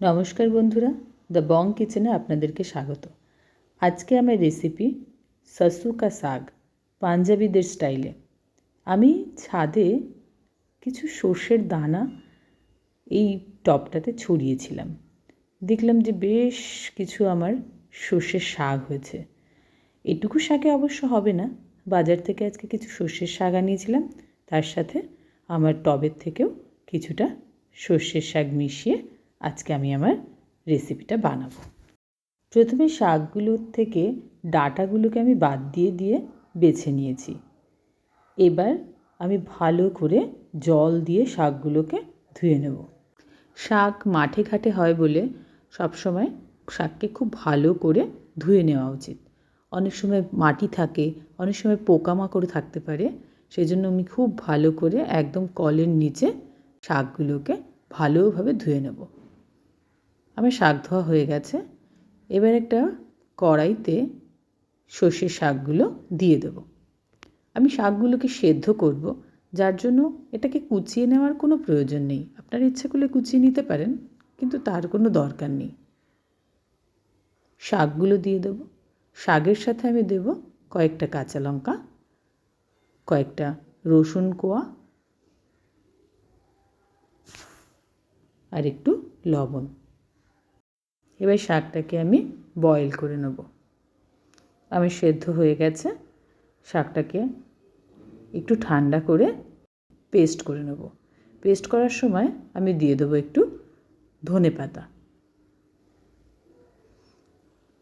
নমস্কার বন্ধুরা, the Bong কিচেনে আপনাদেরকে স্বাগত। আজকে আমার রেসিপি সরসু কা শাক, পাঞ্জাবিদের স্টাইলে। আমি ছাদে কিছু সর্ষের দানা এই টবটাতে ছড়িয়েছিলাম। দেখলাম যে বেশ কিছু আমার সর্ষের শাক হয়েছে। এটুকু শাকে অবশ্য হবে না, বাজার থেকে আজকে কিছু সর্ষের শাক আনিয়েছিলাম, তার সাথে আমার টবের থেকেও কিছুটা সর্ষের শাক মিশিয়ে আজকে আমি আমার রেসিপিটা বানাবো। প্রথমে শাকগুলোর থেকে ডাঁটাগুলোকে আমি বাদ দিয়ে বেছে নিয়েছি। এবার আমি ভালো করে জল দিয়ে শাকগুলোকে ধুয়ে নেব। শাক মাঠে ঘাটে হয় বলে সবসময় শাককে খুব ভালো করে ধুয়ে নেওয়া উচিত। অনেক সময় মাটি থাকে, অনেক সময় পোকামাকড় থাকতে পারে, সেই জন্য আমি খুব ভালো করে একদম কলের নিচে শাকগুলোকে ভালোভাবে ধুয়ে নেব। আমার শাক ধোয়া হয়ে গেছে। এবার একটা কড়াইতে সর্ষের শাকগুলো দিয়ে দেব। আমি শাকগুলোকে সেদ্ধ করব, যার জন্য এটাকে কুচিয়ে নেওয়ার কোনো প্রয়োজন নেই। আপনারা ইচ্ছে করলে কুচিয়ে নিতে পারেন, কিন্তু তার কোনো দরকার নেই। শাকগুলো দিয়ে দেব। শাকের সাথে আমি দেব কয়েকটা কাঁচা লঙ্কা, কয়েকটা রসুন কোয়া, আর একটু লবণ। এবার শাকটাকে আমি বয়েল করে নেব। আমি সেদ্ধ হয়ে গেছে। শাকটাকে একটু ঠান্ডা করে পেস্ট করে নেব। পেস্ট করার সময় আমি দিয়ে দেবো একটু ধনেপাতা।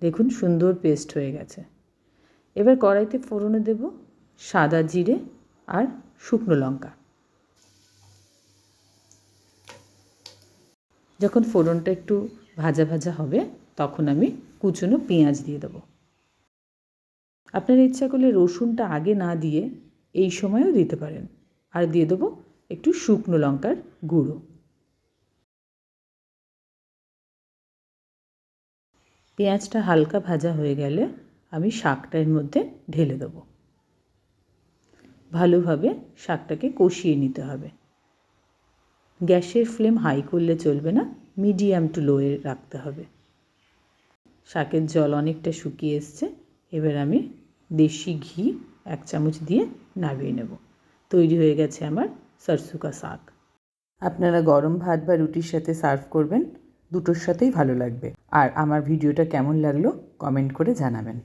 দেখুন সুন্দর পেস্ট হয়ে গেছে। এবার কড়াইতে ফোড়নে দেব সাদা জিরে আর শুকনো লঙ্কা। যখন ফোড়নটা একটু ভাজা ভাজা হবে, তখন আমি কুচনো পেঁয়াজ দিয়ে দেবো। আপনারা ইচ্ছা করলে রসুনটা আগে না দিয়ে এই সময়ও দিতে পারেন। আর দিয়ে দেবো একটু শুকনো লঙ্কার গুঁড়ো। পেঁয়াজটা হালকা ভাজা হয়ে গেলে আমি শাকটা এর মধ্যে ঢেলে দেবো। ভালোভাবে শাকটাকে কষিয়ে নিতে হবে। গ্যাসের ফ্লেম হাই করলে চলবে না, মিডিয়াম টু লোয়ে রাখতে হবে। শাকের জল অনেকটা শুকিয়ে এসছে। এবার আমি দেশি ঘি 1 চামচ দিয়ে নামিয়ে নেব। তৈরি হয়ে গেছে আমার সরসু কা শাক। আপনারা গরম ভাত বা রুটির সাথে সার্ভ করবেন, দুটোর সাথেই ভালো লাগবে। আর আমার ভিডিওটা কেমন লাগলো কমেন্ট করে জানাবেন।